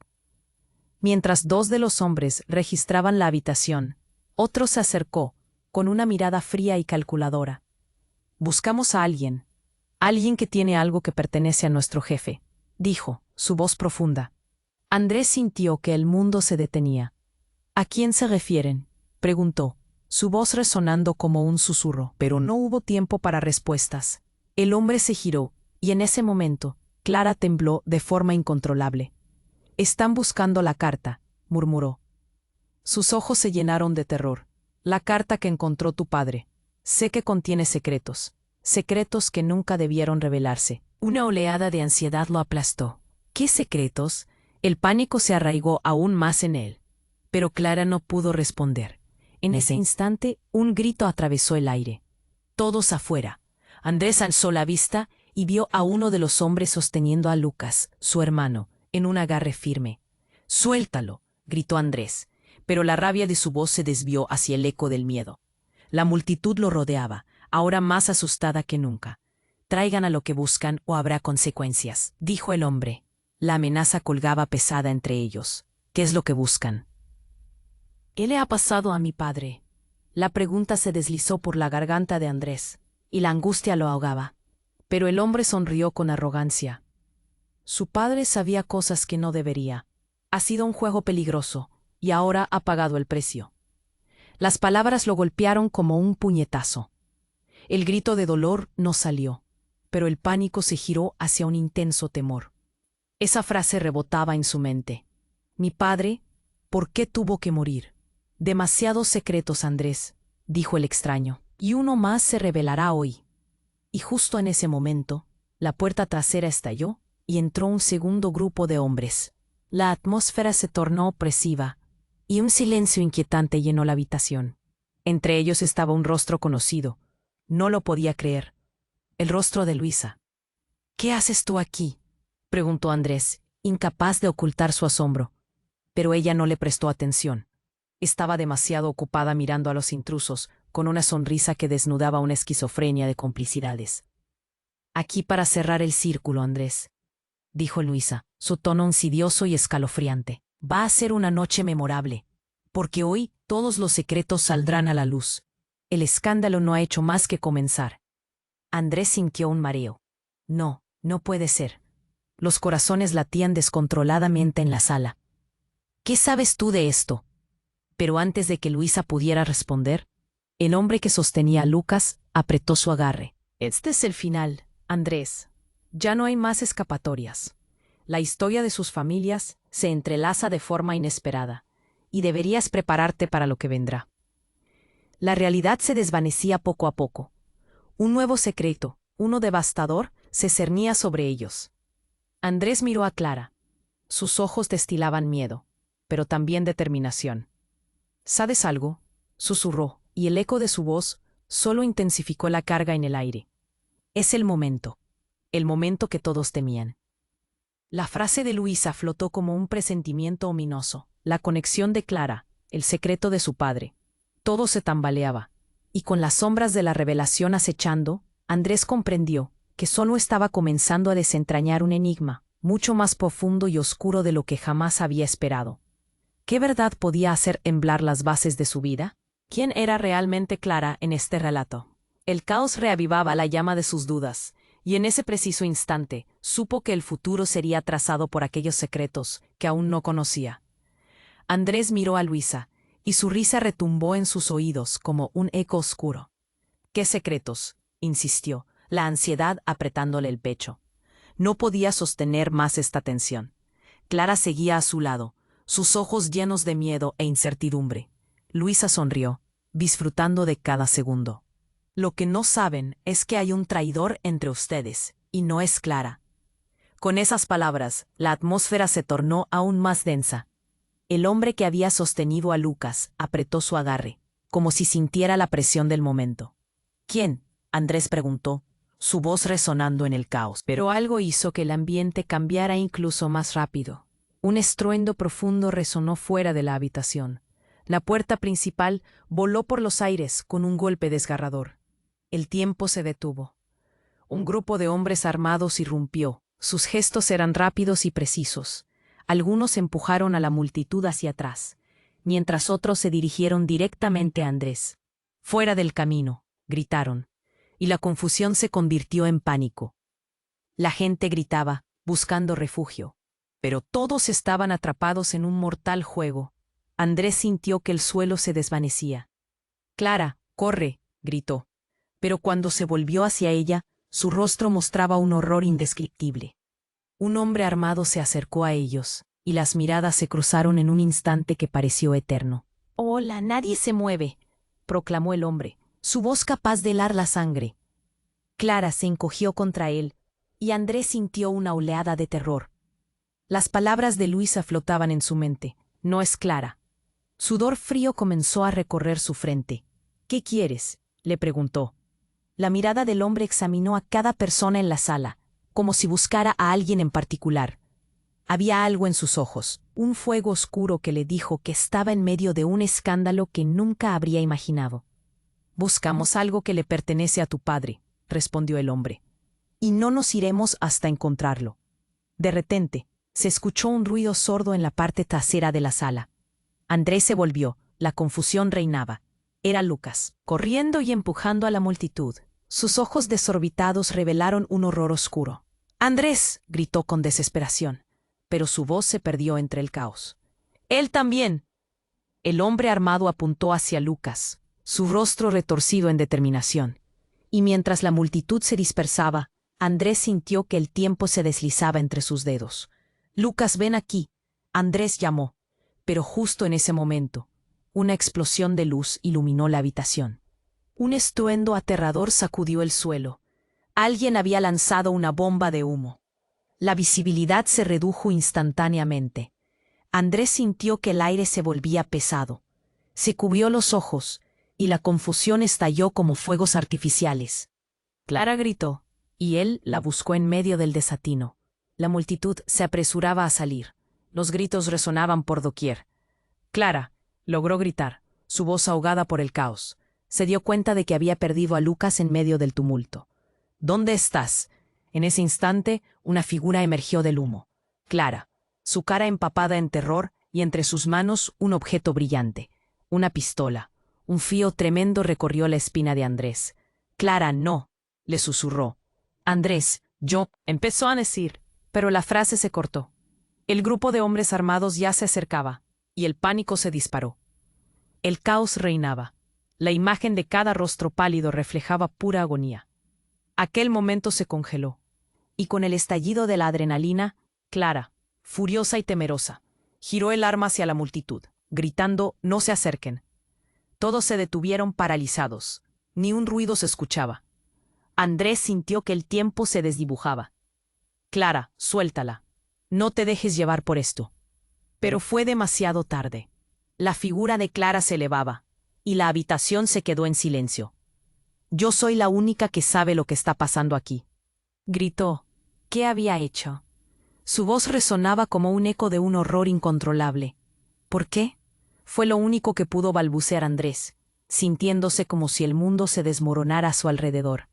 Mientras dos de los hombres registraban la habitación, otro se acercó, con una mirada fría y calculadora. «Buscamos a alguien. Alguien que tiene algo que pertenece a nuestro jefe», dijo, su voz profunda. Andrés sintió que el mundo se detenía. «¿A quién se refieren?», preguntó, su voz resonando como un susurro, pero no hubo tiempo para respuestas. El hombre se giró, y en ese momento, Clara tembló de forma incontrolable. «Están buscando la carta», murmuró. Sus ojos se llenaron de terror. «La carta que encontró tu padre. Sé que contiene secretos. Secretos que nunca debieron revelarse». Una oleada de ansiedad lo aplastó. ¿Qué secretos? El pánico se arraigó aún más en él. Pero Clara no pudo responder. En ese instante, un grito atravesó el aire. «Todos afuera». Andrés alzó la vista y vio a uno de los hombres sosteniendo a Lucas, su hermano, en un agarre firme. «¡Suéltalo!», gritó Andrés, pero la rabia de su voz se desvió hacia el eco del miedo. La multitud lo rodeaba, ahora más asustada que nunca. «Traigan a lo que buscan o habrá consecuencias», dijo el hombre. La amenaza colgaba pesada entre ellos. «¿Qué es lo que buscan?». «¿Qué le ha pasado a mi padre?». La pregunta se deslizó por la garganta de Andrés, y la angustia lo ahogaba. Pero el hombre sonrió con arrogancia. Su padre sabía cosas que no debería. Ha sido un juego peligroso, y ahora ha pagado el precio. Las palabras lo golpearon como un puñetazo. El grito de dolor no salió, pero el pánico se giró hacia un intenso temor. Esa frase rebotaba en su mente. «Mi padre, ¿por qué tuvo que morir?». «Demasiados secretos, Andrés», dijo el extraño, «y uno más se revelará hoy». Y justo en ese momento, la puerta trasera estalló y entró un segundo grupo de hombres. La atmósfera se tornó opresiva, y un silencio inquietante llenó la habitación. Entre ellos estaba un rostro conocido. No lo podía creer. El rostro de Luisa. «¿Qué haces tú aquí?», preguntó Andrés, incapaz de ocultar su asombro. pero ella no le prestó atención. Estaba demasiado ocupada mirando a los intrusos, con una sonrisa que desnudaba una esquizofrenia de complicidades. «Aquí para cerrar el círculo, Andrés», dijo Luisa, su tono insidioso y escalofriante. «Va a ser una noche memorable, porque hoy todos los secretos saldrán a la luz. El escándalo no ha hecho más que comenzar». Andrés sintió un mareo. No, no puede ser. Los corazones latían descontroladamente en la sala. «¿Qué sabes tú de esto?». Pero antes de que Luisa pudiera responder, el hombre que sostenía a Lucas apretó su agarre. «Este es el final, Andrés. Ya no hay más escapatorias. La historia de sus familias se entrelaza de forma inesperada, y deberías prepararte para lo que vendrá». La realidad se desvanecía poco a poco. Un nuevo secreto, uno devastador, se cernía sobre ellos. Andrés miró a Clara. Sus ojos destilaban miedo, pero también determinación. «¿Sabes algo?», susurró, y el eco de su voz solo intensificó la carga en el aire. «Es el momento que todos temían». La frase de Luisa flotó como un presentimiento ominoso, la conexión de Clara, el secreto de su padre. Todo se tambaleaba, y con las sombras de la revelación acechando, Andrés comprendió que solo estaba comenzando a desentrañar un enigma, mucho más profundo y oscuro de lo que jamás había esperado. ¿Qué verdad podía hacer temblar las bases de su vida? ¿Quién era realmente Clara en este relato? El caos reavivaba la llama de sus dudas, y en ese preciso instante supo que el futuro sería trazado por aquellos secretos que aún no conocía. Andrés miró a Luisa, y su risa retumbó en sus oídos como un eco oscuro. «¿Qué secretos?», insistió, la ansiedad apretándole el pecho. No podía sostener más esta tensión. Clara seguía a su lado, sus ojos llenos de miedo e incertidumbre. Luisa sonrió, disfrutando de cada segundo. «Lo que no saben es que hay un traidor entre ustedes, y no es Clara». Con esas palabras, la atmósfera se tornó aún más densa. El hombre que había sostenido a Lucas apretó su agarre, como si sintiera la presión del momento. «¿Quién?», Andrés preguntó, su voz resonando en el caos. Pero algo hizo que el ambiente cambiara incluso más rápido. Un estruendo profundo resonó fuera de la habitación. La puerta principal voló por los aires con un golpe desgarrador. El tiempo se detuvo. Un grupo de hombres armados irrumpió. Sus gestos eran rápidos y precisos. Algunos empujaron a la multitud hacia atrás, mientras otros se dirigieron directamente a Andrés. «Fuera del camino», gritaron, y la confusión se convirtió en pánico. La gente gritaba, buscando refugio, pero todos estaban atrapados en un mortal juego. Andrés sintió que el suelo se desvanecía. «Clara, corre», gritó, pero cuando se volvió hacia ella, su rostro mostraba un horror indescriptible. Un hombre armado se acercó a ellos, y las miradas se cruzaron en un instante que pareció eterno. «Hola, nadie se mueve», proclamó el hombre, su voz capaz de helar la sangre. Clara se encogió contra él, y Andrés sintió una oleada de terror. Las palabras de Luisa flotaban en su mente. «No es Clara». Sudor frío comenzó a recorrer su frente. «¿Qué quieres?», le preguntó. La mirada del hombre examinó a cada persona en la sala, como si buscara a alguien en particular. Había algo en sus ojos, un fuego oscuro que le dijo que estaba en medio de un escándalo que nunca habría imaginado. «Buscamos algo que le pertenece a tu padre», respondió el hombre, «y no nos iremos hasta encontrarlo». De repente, se escuchó un ruido sordo en la parte trasera de la sala. Andrés se volvió, la confusión reinaba. Era Lucas, corriendo y empujando a la multitud. Sus ojos desorbitados revelaron un horror oscuro. «¡Andrés!», gritó con desesperación, pero su voz se perdió entre el caos. «¡Él también!». El hombre armado apuntó hacia Lucas, su rostro retorcido en determinación. Y mientras la multitud se dispersaba, Andrés sintió que el tiempo se deslizaba entre sus dedos. «Lucas, ven aquí», Andrés llamó, pero justo en ese momento, una explosión de luz iluminó la habitación. Un estruendo aterrador sacudió el suelo. Alguien había lanzado una bomba de humo. La visibilidad se redujo instantáneamente. Andrés sintió que el aire se volvía pesado. Se cubrió los ojos, y la confusión estalló como fuegos artificiales. Clara gritó, y él la buscó en medio del desatino. La multitud se apresuraba a salir, Los gritos resonaban por doquier. Clara logró gritar, su voz ahogada por el caos. Se dio cuenta de que había perdido a Lucas en medio del tumulto. ¿Dónde estás? En ese instante, una figura emergió del humo. Clara, su cara empapada en terror y entre sus manos un objeto brillante, una pistola. Un frío tremendo recorrió la espina de Andrés. Clara, no, le susurró. Andrés, yo, empezó a decir, pero la frase se cortó. El grupo de hombres armados ya se acercaba, y el pánico se disparó. El caos reinaba. La imagen de cada rostro pálido reflejaba pura agonía. Aquel momento se congeló, y con el estallido de la adrenalina, Clara, furiosa y temerosa, giró el arma hacia la multitud, gritando: «No se acerquen». Todos se detuvieron paralizados. Ni un ruido se escuchaba. Andrés sintió que el tiempo se desdibujaba. «Clara, suéltala. No te dejes llevar por esto». Pero fue demasiado tarde. La figura de Clara se elevaba, y la habitación se quedó en silencio. «Yo soy la única que sabe lo que está pasando aquí», gritó. ¿Qué había hecho? Su voz resonaba como un eco de un horror incontrolable. ¿Por qué? Fue lo único que pudo balbucear Andrés, sintiéndose como si el mundo se desmoronara a su alrededor.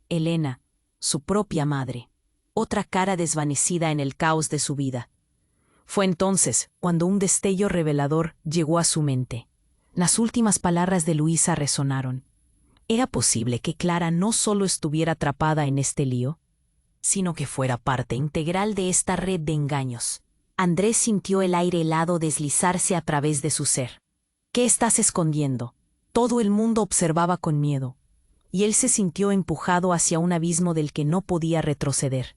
Elena, su propia madre, otra cara desvanecida en el caos de su vida. Fue entonces cuando un destello revelador llegó a su mente. Las últimas palabras de Luisa resonaron. ¿Era posible que Clara no solo estuviera atrapada en este lío, sino que fuera parte integral de esta red de engaños? Andrés sintió el aire helado deslizarse a través de su ser. ¿Qué estás escondiendo? Todo el mundo observaba con miedo, y él se sintió empujado hacia un abismo del que no podía retroceder.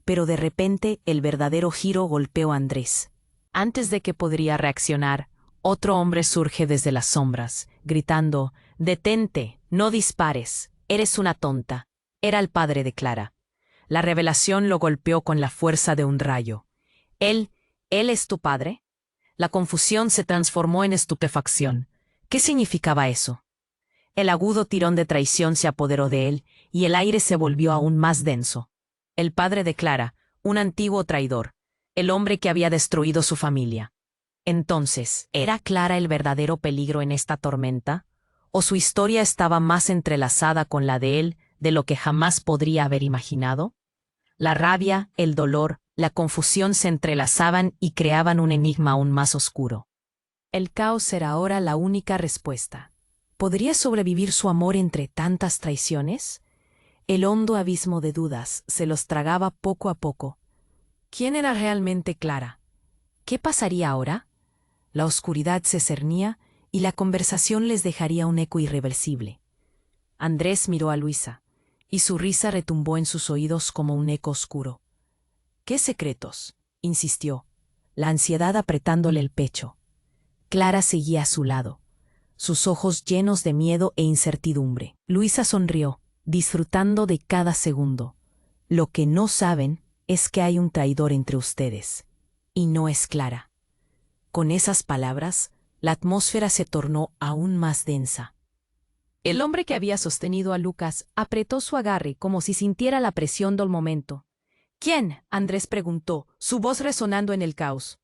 Pero de repente el verdadero giro golpeó a Andrés. Antes de que podría reaccionar, otro hombre surge desde las sombras, gritando: «Detente, no dispares, eres una tonta». Era el padre de Clara. La revelación lo golpeó con la fuerza de un rayo. ¿Él es tu padre? La confusión se transformó en estupefacción. ¿Qué significaba eso? El agudo tirón de traición se apoderó de él, y el aire se volvió aún más denso. El padre de Clara, un antiguo traidor, el hombre que había destruido su familia. Entonces, ¿era Clara el verdadero peligro en esta tormenta? ¿O su historia estaba más entrelazada con la de él de lo que jamás podría haber imaginado? La rabia, el dolor, la confusión se entrelazaban y creaban un enigma aún más oscuro. El caos era ahora la única respuesta. ¿Podría sobrevivir su amor entre tantas traiciones? El hondo abismo de dudas se los tragaba poco a poco. ¿Quién era realmente Clara? ¿Qué pasaría ahora? La oscuridad se cernía y la conversación les dejaría un eco irreversible. Andrés miró a Luisa, y su risa retumbó en sus oídos como un eco oscuro. «¿Qué secretos?», insistió, la ansiedad apretándole el pecho. Clara seguía a su lado, sus ojos llenos de miedo e incertidumbre. Luisa sonrió, disfrutando de cada segundo. «Lo que no saben es que hay un traidor entre ustedes, y no es Clara». Con esas palabras, la atmósfera se tornó aún más densa. El hombre que había sostenido a Lucas apretó su agarre como si sintiera la presión del momento. «¿Quién?», Andrés preguntó, su voz resonando en el caos.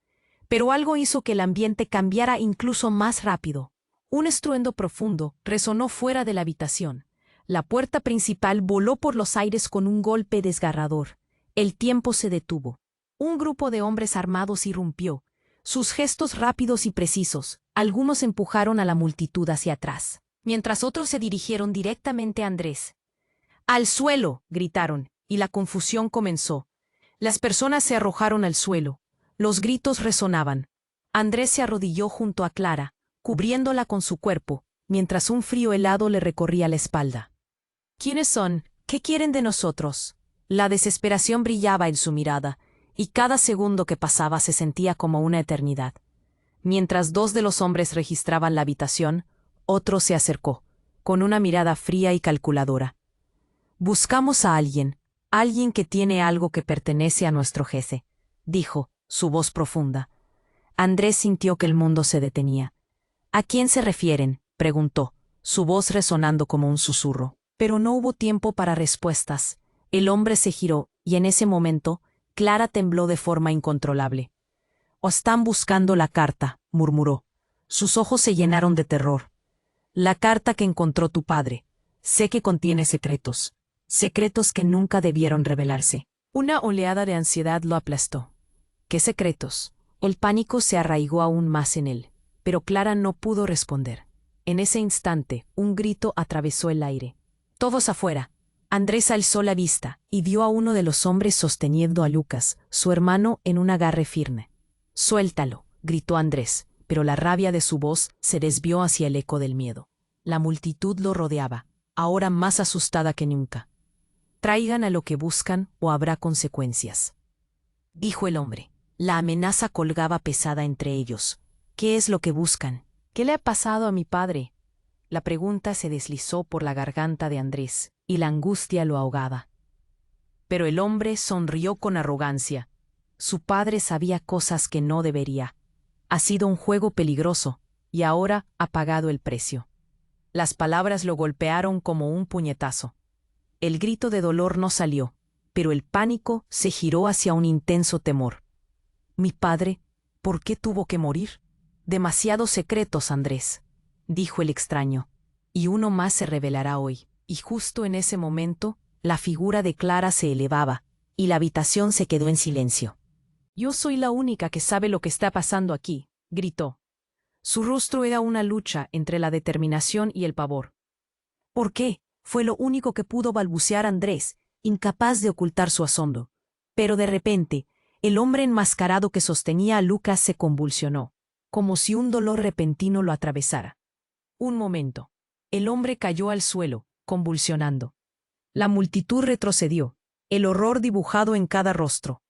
Pero algo hizo que el ambiente cambiara incluso más rápido. Un estruendo profundo resonó fuera de la habitación. La puerta principal voló por los aires con un golpe desgarrador. El tiempo se detuvo. Un grupo de hombres armados irrumpió. Sus gestos rápidos y precisos, algunos empujaron a la multitud hacia atrás, mientras otros se dirigieron directamente a Andrés. «¡Al suelo!», gritaron, y la confusión comenzó. Las personas se arrojaron al suelo. Los gritos resonaban. Andrés se arrodilló junto a Clara, cubriéndola con su cuerpo, mientras un frío helado le recorría la espalda. «¿Quiénes son? ¿Qué quieren de nosotros?». La desesperación brillaba en su mirada, y cada segundo que pasaba se sentía como una eternidad. Mientras dos de los hombres registraban la habitación, otro se acercó, con una mirada fría y calculadora. «Buscamos a alguien que tiene algo que pertenece a nuestro jefe», dijo, su voz profunda. Andrés sintió que el mundo se detenía. «¿A quién se refieren?», preguntó, su voz resonando como un susurro. Pero no hubo tiempo para respuestas. El hombre se giró, y en ese momento, Clara tembló de forma incontrolable. «O están buscando la carta», murmuró. Sus ojos se llenaron de terror. «La carta que encontró tu padre. Sé que contiene secretos. Secretos que nunca debieron revelarse». Una oleada de ansiedad lo aplastó. ¿Qué secretos? El pánico se arraigó aún más en él, pero Clara no pudo responder. En ese instante, un grito atravesó el aire. «Todos afuera». Andrés alzó la vista y vio a uno de los hombres sosteniendo a Lucas, su hermano, en un agarre firme. «Suéltalo», gritó Andrés, pero la rabia de su voz se desvió hacia el eco del miedo. La multitud lo rodeaba, ahora más asustada que nunca. «Traigan a lo que buscan o habrá consecuencias», dijo el hombre. La amenaza colgaba pesada entre ellos. «¿Qué es lo que buscan? ¿Qué le ha pasado a mi padre?». La pregunta se deslizó por la garganta de Andrés, y la angustia lo ahogaba. Pero el hombre sonrió con arrogancia. Su padre sabía cosas que no debería. Ha sido un juego peligroso, y ahora ha pagado el precio. Las palabras lo golpearon como un puñetazo. El grito de dolor no salió, pero el pánico se giró hacia un intenso temor. «Mi padre, ¿por qué tuvo que morir?». «Demasiados secretos, Andrés», dijo el extraño. «Y uno más se revelará hoy». Y justo en ese momento, la figura de Clara se elevaba, y la habitación se quedó en silencio. «Yo soy la única que sabe lo que está pasando aquí», gritó. Su rostro era una lucha entre la determinación y el pavor. «¿Por qué?», fue lo único que pudo balbucear Andrés, incapaz de ocultar su asombro. Pero de repente, el hombre enmascarado que sostenía a Lucas se convulsionó, como si un dolor repentino lo atravesara. Un momento. El hombre cayó al suelo, convulsionando. La multitud retrocedió, el horror dibujado en cada rostro.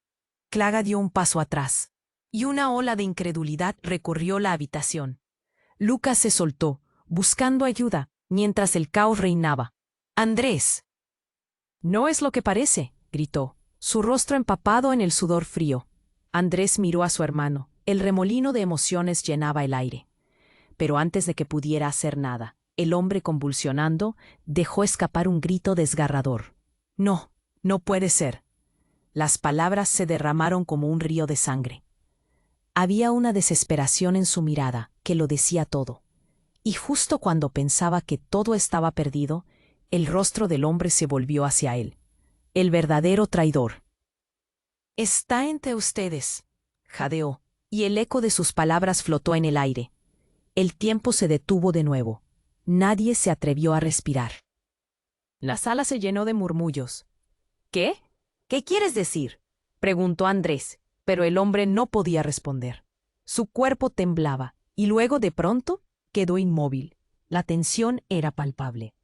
Clara dio un paso atrás, y una ola de incredulidad recorrió la habitación. Lucas se soltó, buscando ayuda, mientras el caos reinaba. «Andrés». «No es lo que parece», gritó, su rostro empapado en el sudor frío. Andrés miró a su hermano. El remolino de emociones llenaba el aire. Pero antes de que pudiera hacer nada, el hombre, convulsionando, dejó escapar un grito desgarrador. «No, no puede ser». Las palabras se derramaron como un río de sangre. Había una desesperación en su mirada que lo decía todo. Y justo cuando pensaba que todo estaba perdido, el rostro del hombre se volvió hacia él. El verdadero traidor. «Está entre ustedes», jadeó, y el eco de sus palabras flotó en el aire. El tiempo se detuvo de nuevo. Nadie se atrevió a respirar. La sala se llenó de murmullos. «¿Qué? ¿Qué quieres decir?», preguntó Andrés, pero el hombre no podía responder. Su cuerpo temblaba, y luego de pronto quedó inmóvil. La tensión era palpable.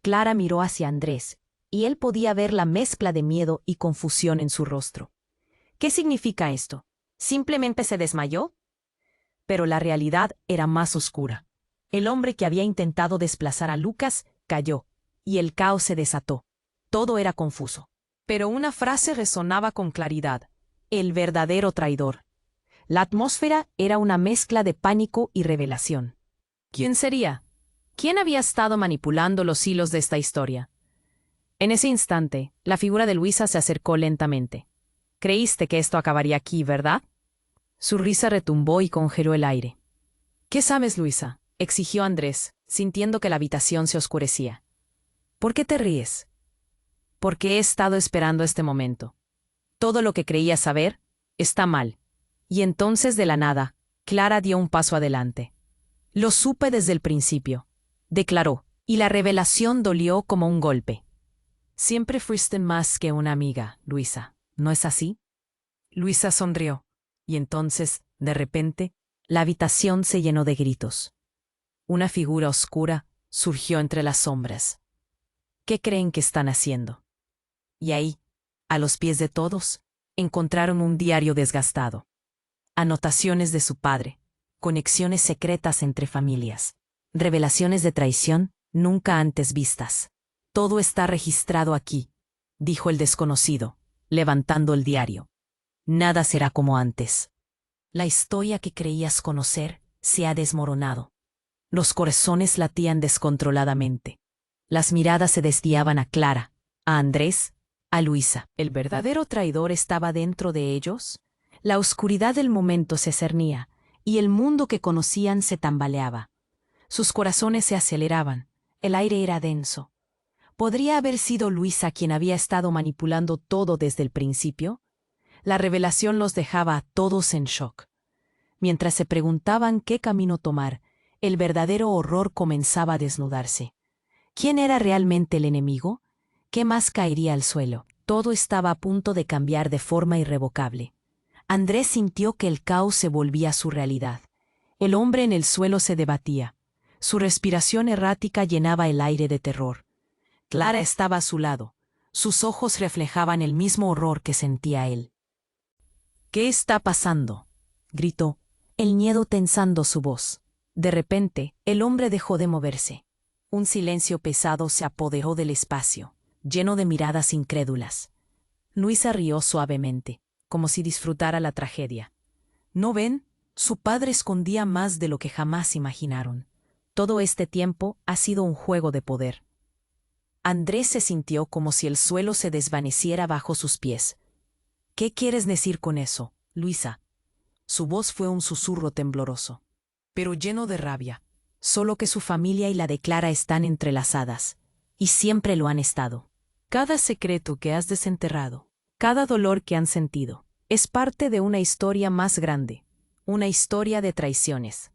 Clara miró hacia Andrés, y él podía ver la mezcla de miedo y confusión en su rostro. «¿Qué significa esto? ¿Simplemente se desmayó?». Pero la realidad era más oscura. El hombre que había intentado desplazar a Lucas cayó, y el caos se desató. Todo era confuso. Pero una frase resonaba con claridad: «El verdadero traidor». La atmósfera era una mezcla de pánico y revelación. ¿Quién sería? ¿Quién había estado manipulando los hilos de esta historia? En ese instante, la figura de Luisa se acercó lentamente. «Creíste que esto acabaría aquí, ¿verdad?». Su risa retumbó y congeló el aire. «¿Qué sabes, Luisa?», exigió Andrés, sintiendo que la habitación se oscurecía. «¿Por qué te ríes?». «Porque he estado esperando este momento. Todo lo que creías saber está mal». Y entonces, de la nada, Clara dio un paso adelante. «Lo supe desde el principio», declaró, y la revelación dolió como un golpe. «Siempre fuiste más que una amiga, Luisa, ¿no es así?». Luisa sonrió, y entonces, de repente, la habitación se llenó de gritos. Una figura oscura surgió entre las sombras. «¿Qué creen que están haciendo?». Y ahí, a los pies de todos, encontraron un diario desgastado. Anotaciones de su padre, conexiones secretas entre familias, revelaciones de traición nunca antes vistas. «Todo está registrado aquí», dijo el desconocido, levantando el diario. «Nada será como antes. La historia que creías conocer se ha desmoronado». Los corazones latían descontroladamente. Las miradas se desviaban a Clara, a Andrés, a Luisa. ¿El verdadero traidor estaba dentro de ellos? La oscuridad del momento se cernía, y el mundo que conocían se tambaleaba. Sus corazones se aceleraban, el aire era denso. ¿Podría haber sido Luisa quien había estado manipulando todo desde el principio? La revelación los dejaba a todos en shock. Mientras se preguntaban qué camino tomar, el verdadero horror comenzaba a desnudarse. ¿Quién era realmente el enemigo? ¿Qué más caería al suelo? Todo estaba a punto de cambiar de forma irrevocable. Andrés sintió que el caos se volvía su realidad. El hombre en el suelo se debatía. Su respiración errática llenaba el aire de terror. Clara estaba a su lado. Sus ojos reflejaban el mismo horror que sentía él. «¿Qué está pasando?», gritó, el miedo tensando su voz. De repente, el hombre dejó de moverse. Un silencio pesado se apoderó del espacio, lleno de miradas incrédulas. Luisa rió suavemente, como si disfrutara la tragedia. ¿No ven? Su padre escondía más de lo que jamás imaginaron. Todo este tiempo ha sido un juego de poder. Andrés se sintió como si el suelo se desvaneciera bajo sus pies. «¿Qué quieres decir con eso, Luisa?». Su voz fue un susurro tembloroso, pero lleno de rabia. Solo que su familia y la de Clara están entrelazadas, y siempre lo han estado. Cada secreto que has desenterrado, cada dolor que han sentido, es parte de una historia más grande, una historia de traiciones.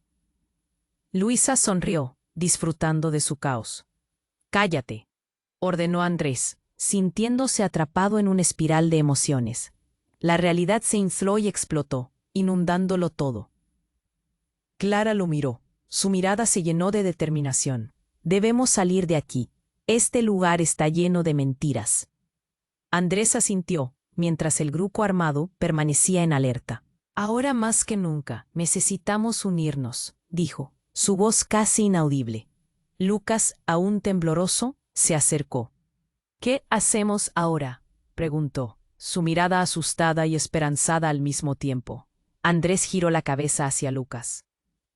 Luisa sonrió, disfrutando de su caos. «Cállate», ordenó Andrés, sintiéndose atrapado en una espiral de emociones. La realidad se infló y explotó, inundándolo todo. Clara lo miró. Su mirada se llenó de determinación. «Debemos salir de aquí. Este lugar está lleno de mentiras». Andrés asintió, mientras el grupo armado permanecía en alerta. «Ahora más que nunca, necesitamos unirnos», dijo, su voz casi inaudible. Lucas, aún tembloroso, se acercó. «¿Qué hacemos ahora?», preguntó, su mirada asustada y esperanzada al mismo tiempo. Andrés giró la cabeza hacia Lucas.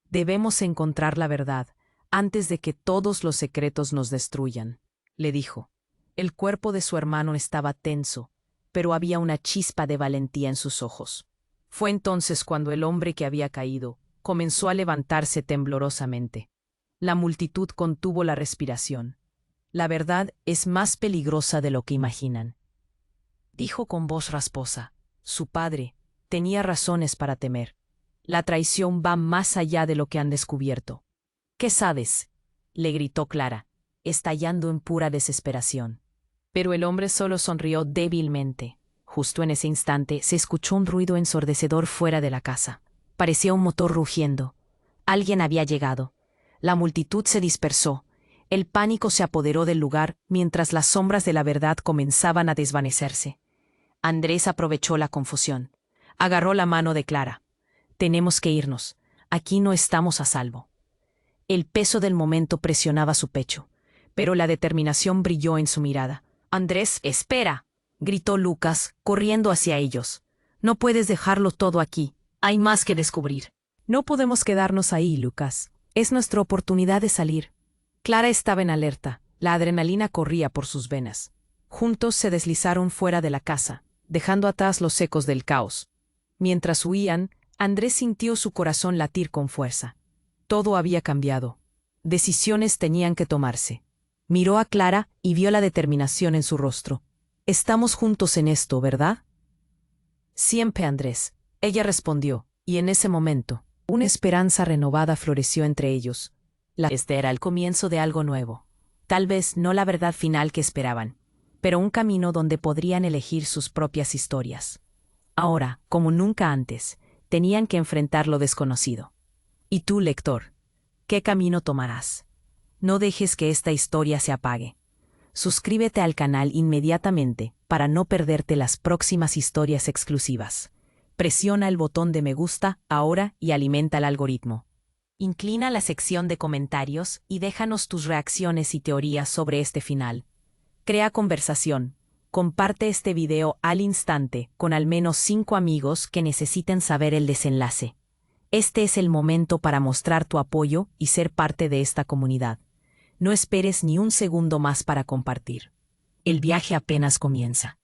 «Debemos encontrar la verdad, antes de que todos los secretos nos destruyan», le dijo. El cuerpo de su hermano estaba tenso, pero había una chispa de valentía en sus ojos. Fue entonces cuando el hombre que había caído comenzó a levantarse temblorosamente. La multitud contuvo la respiración. «La verdad es más peligrosa de lo que imaginan», dijo con voz rasposa. Su padre tenía razones para temer. La traición va más allá de lo que han descubierto. «¿Qué sabes?», le gritó Clara, estallando en pura desesperación. Pero el hombre solo sonrió débilmente. Justo en ese instante se escuchó un ruido ensordecedor fuera de la casa. Parecía un motor rugiendo. Alguien había llegado. La multitud se dispersó. El pánico se apoderó del lugar mientras las sombras de la verdad comenzaban a desvanecerse. Andrés aprovechó la confusión. Agarró la mano de Clara. «Tenemos que irnos. Aquí no estamos a salvo». El peso del momento presionaba su pecho, pero la determinación brilló en su mirada. «Andrés, espera», gritó Lucas, corriendo hacia ellos. «No puedes dejarlo todo aquí. Hay más que descubrir». «No podemos quedarnos ahí, Lucas. Es nuestra oportunidad de salir». Clara estaba en alerta. La adrenalina corría por sus venas. Juntos se deslizaron fuera de la casa, dejando atrás los ecos del caos. Mientras huían, Andrés sintió su corazón latir con fuerza. Todo había cambiado. Decisiones tenían que tomarse. Miró a Clara y vio la determinación en su rostro. «Estamos juntos en esto, ¿verdad?». «Siempre, Andrés», ella respondió, y en ese momento, una esperanza renovada floreció entre ellos. Este era el comienzo de algo nuevo. Tal vez no la verdad final que esperaban, pero un camino donde podrían elegir sus propias historias. Ahora, como nunca antes, tenían que enfrentar lo desconocido. ¿Y tú, lector? ¿Qué camino tomarás? No dejes que esta historia se apague. Suscríbete al canal inmediatamente para no perderte las próximas historias exclusivas. Presiona el botón de me gusta ahora y alimenta el algoritmo. Inclina la sección de comentarios y déjanos tus reacciones y teorías sobre este final. Crea conversación. Comparte este video al instante con al menos 5 amigos que necesiten saber el desenlace. Este es el momento para mostrar tu apoyo y ser parte de esta comunidad. No esperes ni un segundo más para compartir. El viaje apenas comienza.